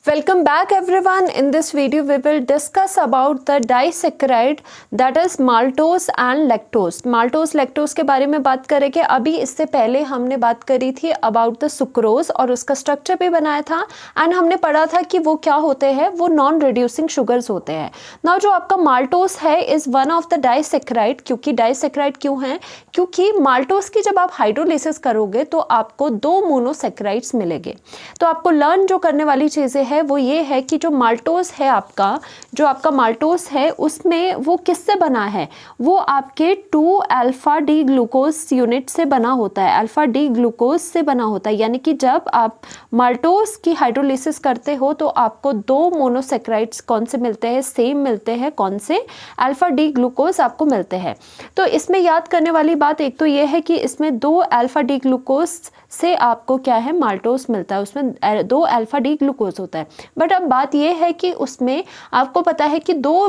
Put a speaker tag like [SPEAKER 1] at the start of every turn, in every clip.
[SPEAKER 1] Welcome back everyone. In this video we will discuss about the disaccharide that is maltose and lactose. maltose lactose के बारे में बात करेंगे. अभी इससे पहले हमने बात करी थी about the सुक्रोज और उसका स्ट्रक्चर भी बनाया था एंड हमने पढ़ा था कि वो क्या होते हैं, वो नॉन रिड्यूसिंग शुगर्स होते हैं. नाउ जो आपका माल्टोस है is one of the disaccharide. क्योंकि डाइसेक्राइड क्यों है? क्योंकि माल्टोस की जब आप हाइड्रोलिसिस करोगे तो आपको 2 मोनोसेक्राइड्स मिलेंगे. तो आपको लर्न जो करने वाली चीज़ें है वो ये है कि जो माल्टोस है आपका, जो आपका माल्टोस है उसमें वो किससे बना है, वो आपके 2 अल्फा डी ग्लूकोज यूनिट से बना होता है. अल्फा डी ग्लूकोज से बना होता है. यानी कि जब आप माल्टोस की हाइड्रोलिसिस करते हो तो आपको 2 मोनोसेक्राइड्स कौन से मिलते हैं, सेम मिलते हैं. कौन से? अल्फा डी ग्लूकोज आपको मिलते हैं. तो इसमें याद करने वाली बात एक तो ये है कि इसमें 2 अल्फा डी ग्लूकोज से आपको क्या है, माल्टोस मिलता है. उसमें 2 अल्फा डी ग्लूकोज होता है. बट अब बात यह है कि उसमें आपको पता है कि दो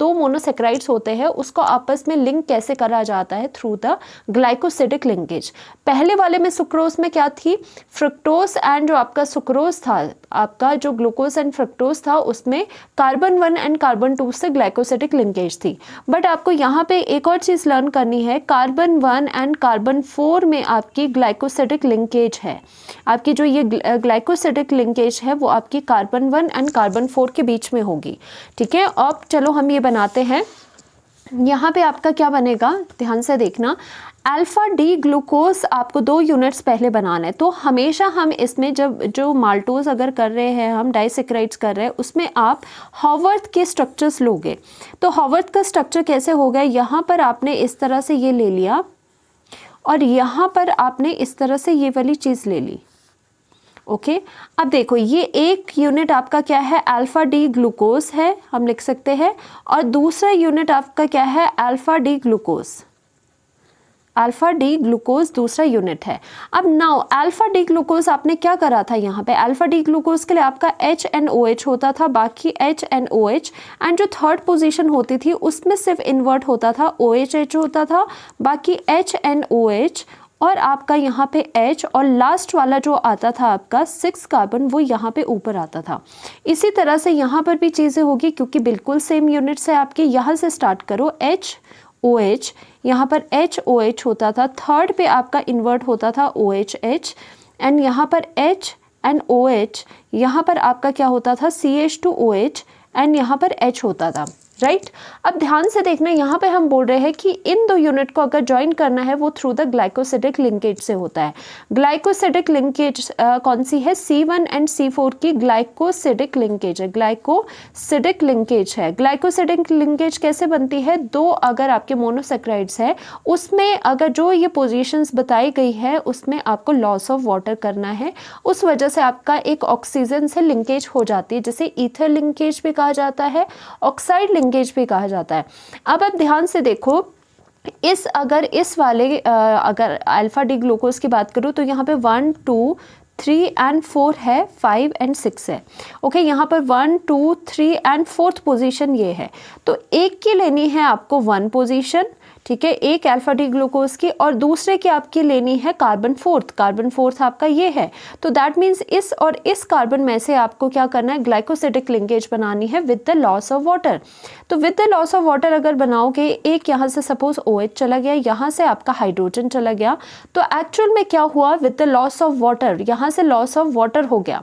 [SPEAKER 1] मोनोसेक्राइड्स होते हैं उसको आपस में लिंक कैसे करा जाता है, थ्रू द ग्लाइकोसिडिक लिंकेज. पहले वाले में सुक्रोज में क्या थी, फ्रुक्टोज एंड जो आपका सुक्रोज था, आपका जो ग्लूकोज एंड फ्रुक्टोज था उसमें कार्बन 1 एंड कार्बन 2 से ग्लाइकोसिडिक लिंकेज थी. बट आपको यहाँ पे एक और चीज़ लर्न करनी है, कार्बन 1 एंड कार्बन 4 में आपकी ग्लाइकोसिडिक लिंकेज है. आपकी जो ये ग्लाइकोसिडिक लिंकेज है वो आपकी कार्बन 1 एंड कार्बन 4 के बीच में होगी. ठीक है. अब चलो हम ये बनाते हैं. यहाँ पे आपका क्या बनेगा, ध्यान से देखना. अल्फा डी ग्लूकोज आपको 2 यूनिट्स पहले बनाना है. तो हमेशा हम इसमें जब जो माल्टोज अगर कर रहे हैं, हम डाइसेक्राइड्स कर रहे हैं, उसमें आप हॉवर्थ के स्ट्रक्चर्स लोगे. तो हॉवर्थ का स्ट्रक्चर कैसे होगा, यहाँ पर आपने इस तरह से ये ले लिया और यहाँ पर आपने इस तरह से ये वाली चीज़ ले ली. ओके. अब देखो ये एक यूनिट आपका क्या है, अल्फा डी ग्लूकोज है, हम लिख सकते हैं. और दूसरा यूनिट आपका क्या है, alpha D glucose. Alpha D glucose दूसरा यूनिट है. अब नाउ अल्फा डी ग्लूकोज आपने क्या करा था, यहाँ पे अल्फा डी ग्लूकोज के लिए आपका HNOH होता था, बाकी HNOH एंड जो थर्ड पोजीशन होती थी उसमें सिर्फ इन्वर्ट होता था, OHH होता था, बाकी HNOH और आपका यहाँ पे H और लास्ट वाला जो आता था आपका 6 कार्बन, वो यहाँ पे ऊपर आता था. इसी तरह से यहाँ पर भी चीज़ें होगी क्योंकि बिल्कुल सेम यूनिट्स है आपके. यहाँ से स्टार्ट करो, HOH, यहाँ पर HOH होता था, थर्ड पे आपका इन्वर्ट होता था OHH एंड यहाँ पर H एंड OH, यहाँ पर आपका क्या होता था, CH2OH एंड यहाँ पर H होता था. राइट. अब ध्यान से देखना, यहाँ पे हम बोल रहे हैं कि इन 2 यूनिट को अगर ज्वाइन करना है वो थ्रू द ग्लाइकोसिडिक लिंकेज से होता है. ग्लाइकोसिडिक लिंकेज कौन सी है, C1 एंड C4 की ग्लाइकोसिडिक लिंकेज है. ग्लाइकोसिडिक लिंकेज है. ग्लाइकोसिडिक लिंकेज कैसे बनती है, 2 अगर आपके मोनोसेक्राइड्स है उसमें अगर जो ये पोजीशंस बताई गई है उसमें आपको लॉस ऑफ वाटर करना है, उस वजह से आपका एक ऑक्सीजन से लिंकेज हो जाती है, जिसे ईथर लिंकेज भी कहा जाता है, ऑक्साइड लिंकेज भी कहा जाता है. अब आप ध्यान से देखो, अगर इस वाले अगर अल्फा डी ग्लूकोज की बात करूं तो यहाँ पे 1 2 3 एंड 4 है, 5 एंड 6 है. ओके. यहाँ पर 1 2 3 एंड 4th पोजीशन ये है. तो एक की लेनी है आपको 1 पोजीशन, ठीक है, एक अल्फा डी ग्लूकोज की, और दूसरे की आपकी लेनी है कार्बन 4th. कार्बन 4th आपका ये है. तो दैट मीन्स इस और इस कार्बन में से आपको क्या करना है, ग्लाइकोसिडिक लिंकेज बनानी है with the loss of water. तो with the loss of water अगर बनाओगे, एक यहाँ से सपोज OH चला गया, यहाँ से आपका हाइड्रोजन चला गया, तो एक्चुअल में क्या हुआ, with the loss of water, यहाँ से लॉस ऑफ वाटर हो गया.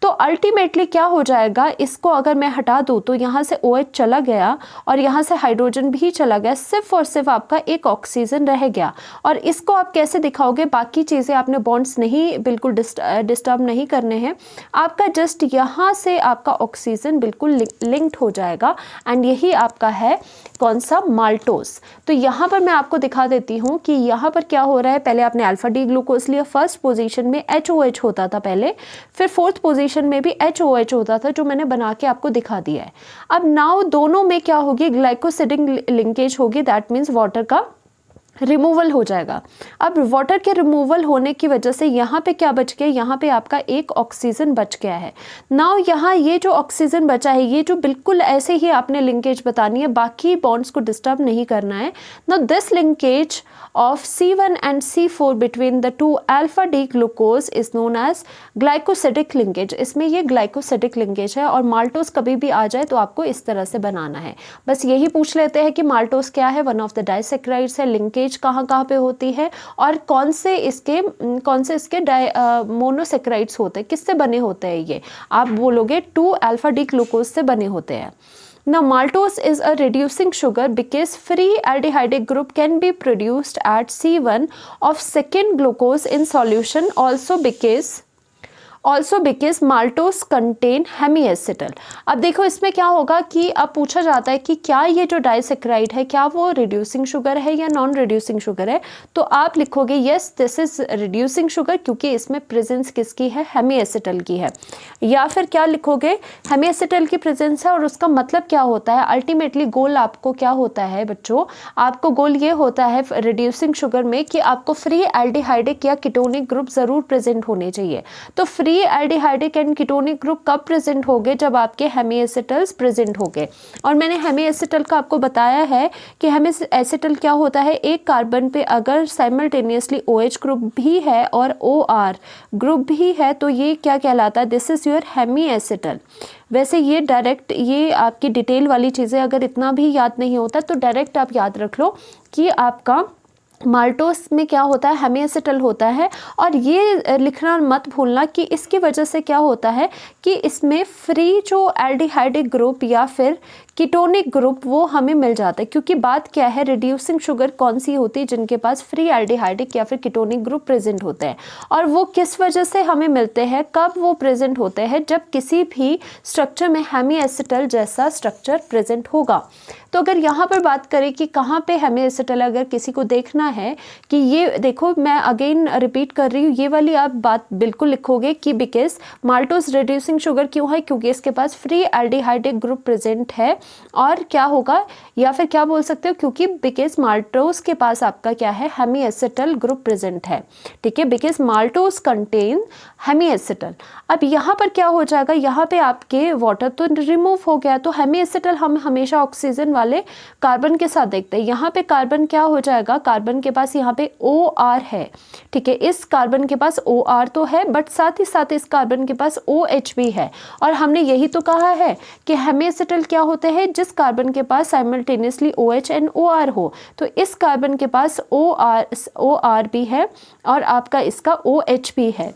[SPEAKER 1] तो अल्टीमेटली क्या हो जाएगा, इसको अगर मैं हटा दूँ तो यहाँ से OH चला गया और यहाँ से हाइड्रोजन भी चला गया, सिर्फ और सिर्फ आपका एक ऑक्सीजन रह गया. और इसको आप कैसे दिखाओगे, बाकी चीज़ें आपने बॉन्ड्स नहीं बिल्कुल डिस्टर्ब नहीं करने हैं, आपका जस्ट यहाँ से आपका ऑक्सीजन बिल्कुल लिंक्ड हो जाएगा. एंड यही आपका है कौन सा, माल्टोस. तो यहाँ पर मैं आपको दिखा देती हूँ कि यहाँ पर क्या हो रहा है. पहले आपने अल्फा डी ग्लूकोज लिया, फर्स्ट पोजीशन में HOH होता था पहले, फिर 4th पोजीशन में भी HOH होता था, जो मैंने बना के आपको दिखा दिया है. अब नाउ दोनों में क्या होगी, ग्लाइकोसिडिक लिंकेज होगी. दैट मीन्स वाटर का रिमूवल हो जाएगा। अब वाटर के रिमूवल होने की वजह से यहाँ पे क्या बच गया, यहाँ पे आपका एक ऑक्सीजन बच गया है। नाउ यहाँ ये जो ऑक्सीजन बचा है, ये जो बिल्कुल ऐसे ही आपने लिंकेज बतानी है, बाकी बॉन्ड्स को डिस्टर्ब नहीं करना है। Now this linkage of C1 and C4 between the two alpha D glucose is known as glycosidic linkage। इसमें ये glycosidic linkage है और माल्टोस कभी भी आ जाए तो आपको इस तरह से बनाना है। बस यही पूछ लेते हैं कि माल्टोस क्या है, वन ऑफ द डाइसेक्राइड्स है, लिंकेज कहाँ कहाँ पे होती है और कौन से इसके मोनोसेक्राइड्स होते हैं, किससे बने होते हैं ये, आप बोलोगे 2 अल्फा डी ग्लूकोज से बने होते हैं। Now maltose is a reducing sugar because free aldehydic group can be produced at C1 of second glucose in solution also because maltose contain hemiacetal। अब देखो इसमें क्या होगा कि अब पूछा जाता है कि क्या ये जो डाइसेक्राइड है क्या वो रिड्यूसिंग शुगर है या नॉन रिड्यूसिंग शुगर है, तो आप लिखोगे yes this is reducing sugar क्योंकि इसमें प्रेजेंस किसकी है, हेमिएसिटल की है। या फिर क्या लिखोगे, हेमिएसिटल की प्रेजेंस है और उसका मतलब क्या होता है, अल्टीमेटली गोल आपको क्या होता है बच्चों, आपको गोल ये होता है रिड्यूसिंग शुगर में कि आपको फ्री एल्डिहाइडिक या कीटोनिक ग्रुप जरूर प्रेजेंट होने चाहिए। तो free aldehydic and ketonic group कब प्रेजेंट होंगे, जब आपके हेमिएसिटल्स प्रेजेंट होंगे। और मैंने हेमिएसिटल का आपको बताया है कि हेमिएसिटल क्या होता है, एक कार्बन पे अगर साइमल्टेनियसली OH ग्रुप भी है और OR ग्रुप भी है तो ये क्या कहलाता है, दिस इज योर हेमिएसिटल। वैसे ये डायरेक्ट, ये आपकी डिटेल वाली चीज़ें अगर इतना भी याद नहीं होता तो डायरेक्ट आप याद रख लो कि आपका माल्टोस में क्या होता है, हेमिएसिटल होता है। और ये लिखना मत भूलना कि इसकी वजह से क्या होता है कि इसमें फ्री जो एल्डिहाइडिक ग्रुप या फिर कीटोनिक ग्रुप वो हमें मिल जाता है, क्योंकि बात क्या है, रिड्यूसिंग शुगर कौन सी होती है, जिनके पास फ्री एल्डिहाइडिक या फिर कीटोनिक ग्रुप प्रेजेंट होते हैं। और वो किस वजह से हमें मिलते हैं, कब वो प्रेजेंट होते हैं, जब किसी भी स्ट्रक्चर में हेमिएसिटल जैसा स्ट्रक्चर प्रेजेंट होगा। तो अगर यहाँ पर बात करें कि कहाँ पे हेमिएसिटल, अगर किसी को देखना है कि ये देखो, मैं अगेन रिपीट कर रही हूँ, ये वाली आप बात बिल्कुल लिखोगे कि बिकॉज माल्टोस रिड्यूसिंग शुगर क्यों है, क्योंकि इसके पास फ्री एल्डिहाइडिक ग्रुप प्रेजेंट है। और क्या होगा, या फिर क्या बोल सकते हो, क्योंकि बिकॉज माल्टोस के पास आपका क्या है, हेमिएसिटल ग्रुप प्रेजेंट है। ठीक है, बिकॉज माल्टोस कंटेन हेमिएसिटल। अब यहाँ पर क्या हो जाएगा, यहाँ पे आपके वाटर तो रिमूव हो गया, तो हेमिएसिटल हम हमेशा ऑक्सीजन वाले कार्बन के साथ देखते हैं। यहाँ पे कार्बन क्या हो जाएगा, कार्बन के पास यहाँ पे OR है। ठीक है, इस कार्बन के पास OR तो है बट साथ ही साथ इस कार्बन के पास OH भी है। और हमने यही तो कहा है कि हेमिएसिटल क्या होते हैं, जिस कार्बन के पास साइमल्टेनियसली OH एंड OR हो। तो इस कार्बन के पास OR भी है और आपका इसका OH भी है।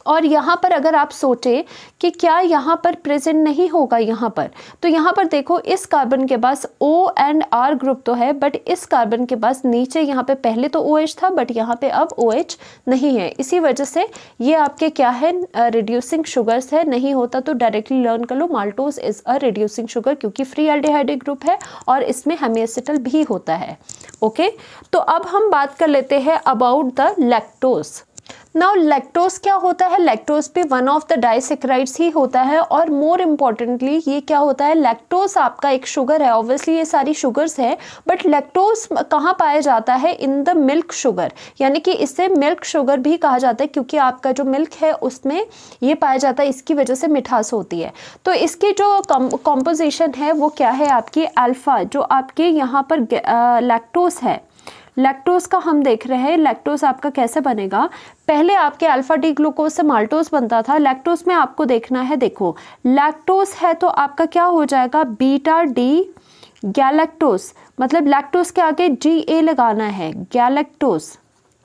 [SPEAKER 1] और यहाँ पर अगर आप सोचें कि क्या यहाँ पर प्रेजेंट नहीं होगा, यहाँ पर तो यहाँ पर देखो, इस कार्बन के पास O एंड R ग्रुप तो है बट इस कार्बन के पास नीचे यहाँ पे पहले तो OH था बट यहाँ पे अब OH नहीं है। इसी वजह से ये आपके क्या है, रिड्यूसिंग शुगर्स है। नहीं होता तो डायरेक्टली लर्न कर लो, maltose is a reducing sugar क्योंकि फ्री एल्डिहाइडिक ग्रुप है और इसमें हेमिएसिटल भी होता है। ओके, तो अब हम बात कर लेते हैं about the lactose. Now lactose क्या होता है, लैक्टोज भी वन ऑफ द डाइसेक्राइड्स ही होता है। और मोर इम्पॉर्टेंटली ये क्या होता है, लैक्टोज आपका एक शुगर है। ऑब्वियसली ये सारी शुगर्स है बट लैक्टोज कहाँ पाया जाता है, इन द मिल्क शुगर, यानी कि इसे मिल्क शुगर भी कहा जाता है क्योंकि आपका जो मिल्क है उसमें ये पाया जाता है, इसकी वजह से मिठास होती है। तो इसकी जो कॉम्पोजिशन है वो क्या है, आपकी अल्फा, जो आपके यहाँ पर लैक्टोज है, लैक्टोज का हम देख रहे हैं। लैक्टोज आपका कैसे बनेगा, पहले आपके अल्फा डी ग्लूकोज से माल्टोज बनता था। लैक्टोज में आपको देखना है, देखो लैक्टोज है तो आपका क्या हो जाएगा, बीटा डी गैलेक्टोज, मतलब लैक्टोज के आगे GA लगाना है, गैलेक्टोज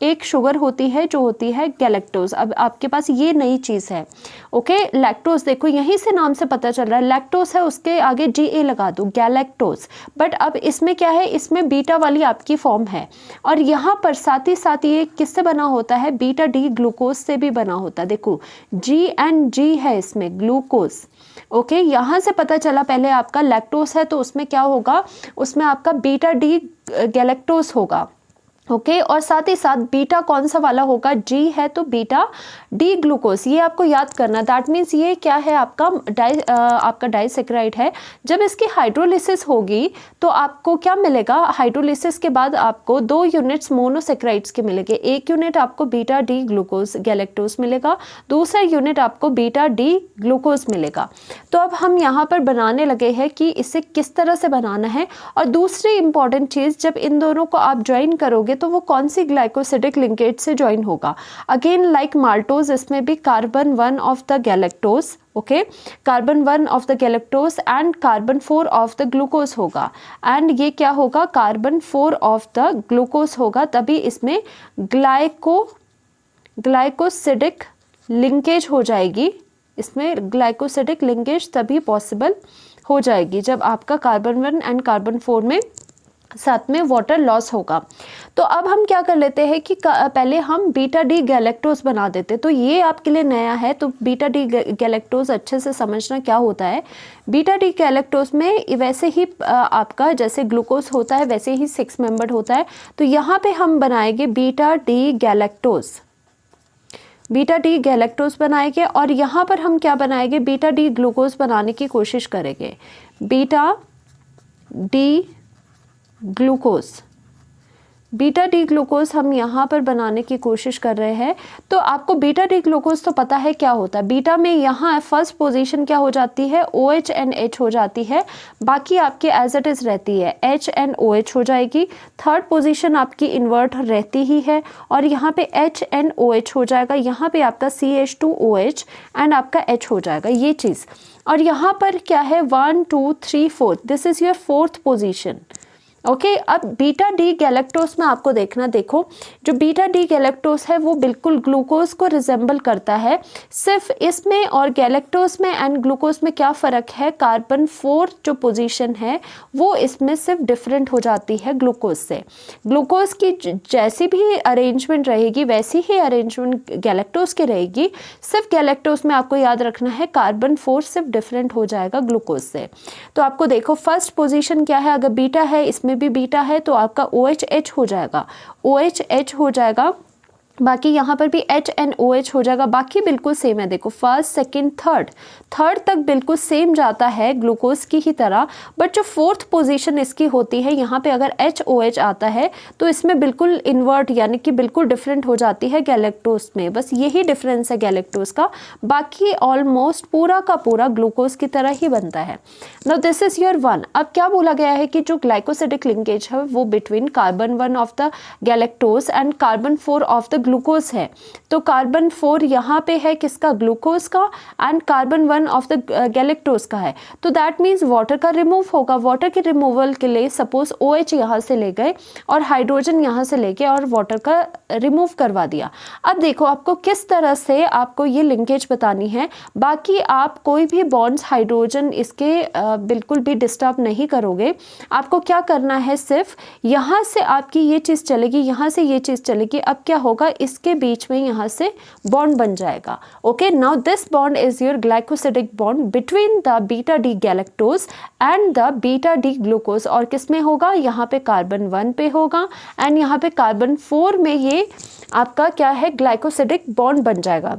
[SPEAKER 1] एक शुगर होती है जो होती है गैलेक्टोज। अब आपके पास ये नई चीज़ है। ओके, लैक्टोज देखो यहीं से नाम से पता चल रहा है, लैक्टोज है उसके आगे GA लगा दो, गैलेक्टोज। बट अब इसमें क्या है, इसमें बीटा वाली आपकी फॉर्म है और यहाँ पर साथ ही साथ ये किससे बना होता है, बीटा डी ग्लूकोज से भी बना होता है। देखो G एंड G है इसमें, ग्लूकोज। ओके, यहाँ से पता चला पहले आपका लैक्टोज है तो उसमें क्या होगा, उसमें आपका बीटा डी गैलेक्टोज होगा। ओके और साथ ही साथ बीटा कौन सा वाला होगा, जी है तो बीटा डी ग्लूकोज, ये आपको याद करना। दैट मीन्स ये क्या है, आपका डाइसैकेराइड है। जब इसकी हाइड्रोलिसिस होगी तो आपको क्या मिलेगा, हाइड्रोलिसिस के बाद आपको 2 यूनिट्स मोनोसेक्राइड्स के मिलेंगे। एक यूनिट आपको बीटा डी ग्लूकोज गैलेक्टोज मिलेगा, दूसरा यूनिट आपको बीटा डी ग्लूकोज मिलेगा। तो अब हम यहाँ पर बनाने लगे हैं कि इसे किस तरह से बनाना है। और दूसरी इंपॉर्टेंट चीज़, जब इन दोनों को आप ज्वाइन करोगे तो वो कौन सी ग्लाइकोसिडिक लिंकेज से ज्वाइन होगा। अगेन लाइक माल्टोज, इसमें भी carbon 1 of the galactose, okay, carbon 1 of the galactose and carbon 4 of the glucose होगा। एंड ये क्या होगा, कार्बन 4 ऑफ द ग्लूकोज होगा, तभी इसमें ग्लाइकोसिडिक लिंकेज हो जाएगी। इसमें ग्लाइकोसिडिक लिंकेज तभी पॉसिबल हो जाएगी जब आपका कार्बन 1 एंड कार्बन 4 में साथ में वाटर लॉस होगा। तो अब हम क्या कर लेते हैं कि पहले हम बीटा डी गैलेक्टोज बना देते। तो ये आपके लिए नया है, तो बीटा डी गैलेक्टोज अच्छे से समझना क्या होता है। बीटा डी गैलेक्टोज में वैसे ही आपका जैसे ग्लूकोज होता है वैसे ही 6 मेंबर्ड होता है। तो यहाँ पे हम बनाएंगे beta D galactose, beta D galactose बनाएंगे। और यहाँ पर हम क्या बनाएंगे, बीटा डी ग्लूकोज बनाने की कोशिश करेंगे। Beta D glucose, beta D glucose हम यहाँ पर बनाने की कोशिश कर रहे हैं। तो आपको बीटा डी ग्लूकोज तो पता है क्या होता है। बीटा में यहाँ फर्स्ट पोजीशन क्या हो जाती है, OH and H हो जाती है, बाकी आपकी एज इट इज़ रहती है, H and OH हो जाएगी। थर्ड पोजीशन आपकी इन्वर्ट रहती ही है और यहाँ पे H and OH हो जाएगा, यहाँ पे आपका CH2OH एंड आपका H हो जाएगा, ये चीज़। और यहाँ पर क्या है, 1 2 3 4, this is your fourth position. Okay अब बीटा डी गैलेक्टोज में आपको देखना, देखो जो बीटा डी गैलेक्टोज है वो बिल्कुल ग्लूकोज को रिजेंबल करता है। सिर्फ इसमें और गैलेक्टोज में एंड ग्लूकोज में क्या फ़र्क है, कार्बन 4 जो पोजीशन है वो इसमें सिर्फ डिफरेंट हो जाती है ग्लूकोज से। ग्लूकोज की जैसी भी अरेंजमेंट रहेगी वैसी ही अरेंजमेंट गैलेक्टोज की रहेगी। सिर्फ गैलेक्टोज में आपको याद रखना है कार्बन 4 सिर्फ डिफरेंट हो जाएगा ग्लूकोज से। तो आपको देखो फर्स्ट पोजीशन क्या है, अगर बीटा है इसमें भी बीटा है तो आपका OH हो जाएगा, OH हो जाएगा, बाकी यहाँ पर भी H and OH हो जाएगा, बाकी बिल्कुल सेम है। देखो फर्स्ट सेकंड थर्ड तक बिल्कुल सेम जाता है ग्लूकोज की ही तरह, बट जो फोर्थ पोजीशन इसकी होती है यहाँ पे अगर HOH आता है तो इसमें बिल्कुल इन्वर्ट यानी कि बिल्कुल डिफरेंट हो जाती है गैलेक्टोज में। बस यही डिफरेंस है गैलेक्टोज का, बाकी ऑलमोस्ट पूरा का पूरा ग्लूकोज की तरह ही बनता है। Now this is your 1। अब क्या बोला गया है कि जो ग्लाइकोसिडिक लिंकेज है वो between carbon 1 of the galactose and carbon 4 of the glucose है। तो कार्बन 4 यहाँ पे है किसका, ग्लूकोज का, and carbon 1 of the galactose का है। तो दैट मीन्स वाटर का रिमूव होगा। वाटर के रिमूवल के लिए सपोज OH यहाँ से ले गए और हाइड्रोजन यहाँ से लेके और वाटर का रिमूव करवा दिया। अब देखो आपको किस तरह से आपको ये लिंकेज बतानी है। बाकी आप कोई भी बॉन्ड्स हाइड्रोजन इसके बिल्कुल भी डिस्टर्ब नहीं करोगे। आपको क्या करना है, सिर्फ यहाँ से आपकी ये चीज़ चलेगी, यहाँ से ये चीज़ चलेगी। अब क्या होगा, इसके बीच में यहाँ से बॉन्ड बन जाएगा। Okay now this bond is your glycosidic bond between the beta D galactose and the beta D glucose. और किस में होगा, यहाँ पे कार्बन 1 पे होगा एंड यहाँ पे कार्बन 4 में ये आपका क्या है, ग्लाइकोसिडिक बॉन्ड बन जाएगा।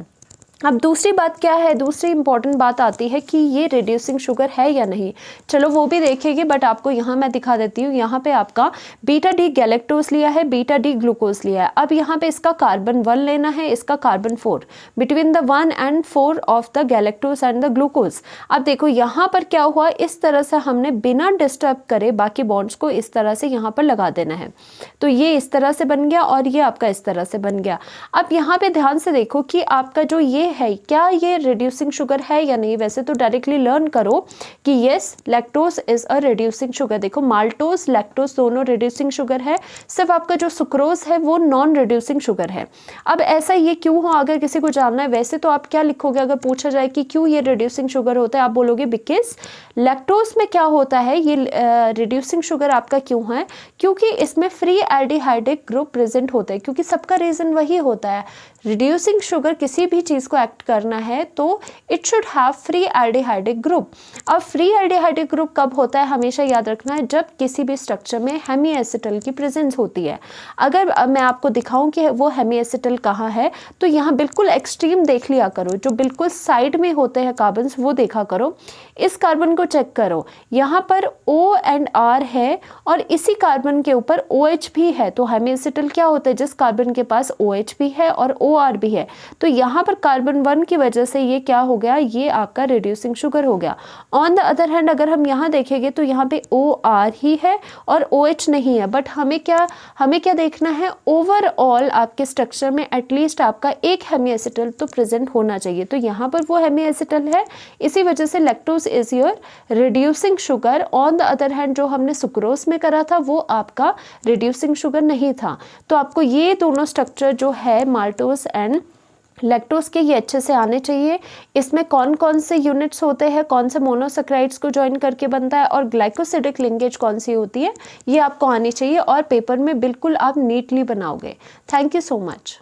[SPEAKER 1] अब दूसरी बात क्या है, दूसरी इंपॉर्टेंट बात आती है कि ये रिड्यूसिंग शुगर है या नहीं। चलो वो भी देखेंगे, बट आपको यहाँ मैं दिखा देती हूँ। यहाँ पे आपका बीटा डी गैलेक्टोज लिया है, बीटा डी ग्लूकोज लिया है। अब यहाँ पे इसका कार्बन 1 लेना है, इसका carbon 4, between the 1 and 4 of the galactose and the glucose. अब देखो यहाँ पर क्या हुआ, इस तरह से हमने बिना डिस्टर्ब करे बाकी बॉन्ड्स को इस तरह से यहाँ पर लगा देना है। तो ये इस तरह से बन गया और ये आपका इस तरह से बन गया। अब यहाँ पे ध्यान से देखो कि आपका जो ये है, क्या ये रिड्यूसिंग शुगर है या नहीं। वैसे तो डायरेक्टली लर्न करो कि yes lactose is a reducing sugar. देखो माल्टोज लैक्टोज दोनों रिड्यूसिंग शुगर है, सिर्फ आपका जो सुक्रोज है वो नॉन रिड्यूसिंग शुगर है। अब ऐसा ये क्यों हो, अगर किसी को जानना है, वैसे तो आप क्या लिखोगे अगर पूछा जाए कि क्यों ये रिड्यूसिंग शुगर होता है, आप बोलोगे बिकॉज लैक्टोज में क्या होता है, ये रिड्यूसिंग शुगर आपका क्यों है, क्योंकि इसमें फ्री एल्डिहाइडिक ग्रुप प्रेजेंट होता है। क्योंकि सबका रीजन वही होता है, रिड्यूसिंग शुगर किसी भी चीज़ को एक्ट करना है तो it should have free aldehydic group. अब फ्री एल्डिहाइडिक ग्रुप कब होता है, हमेशा याद रखना है जब किसी भी स्ट्रक्चर में हेमी एसिटल की प्रेजेंस होती है। अगर मैं आपको दिखाऊं कि वो हेमी एसिटल कहाँ है, तो यहाँ बिल्कुल एक्सट्रीम देख लिया करो, जो बिल्कुल साइड में होते हैं कार्बन्स वो देखा करो। इस कार्बन को चेक करो, यहाँ पर O एंड R है और इसी कार्बन के ऊपर OH भी है। तो हेमी एसिटल क्या होता है, जिस कार्बन के पास OH भी है और OR भी है, तो यहाँ पर कार्बन 1 की वजह से ये क्या हो गया, ये आपका रिड्यूसिंग शुगर हो गया। ऑन द अदर हैंड अगर हम यहाँ देखेंगे तो यहाँ पे OR ही है और OH नहीं है, बट हमें क्या देखना है, ओवरऑल आपके स्ट्रक्चर में एटलीस्ट आपका एक हेमी एसिटल तो प्रेजेंट होना चाहिए। तो यहाँ पर वो हेमी एसिटल है, इसी वजह से lactose is your reducing sugar. On the other hand जो हमने सुक्रोज में करा था वो आपका रिड्यूसिंग शुगर नहीं था। तो आपको ये दोनों स्ट्रक्चर जो है माल्टोज एंड लैक्टोज के, ये अच्छे से आने चाहिए। इसमें कौन कौन से यूनिट्स होते हैं, कौन से मोनोसैकेराइड्स को ज्वाइन करके बनता है और ग्लाइकोसिडिक लिंकेज कौन सी होती है, ये आपको आनी चाहिए और पेपर में बिल्कुल आप नीटली बनाओगे। Thank you so much.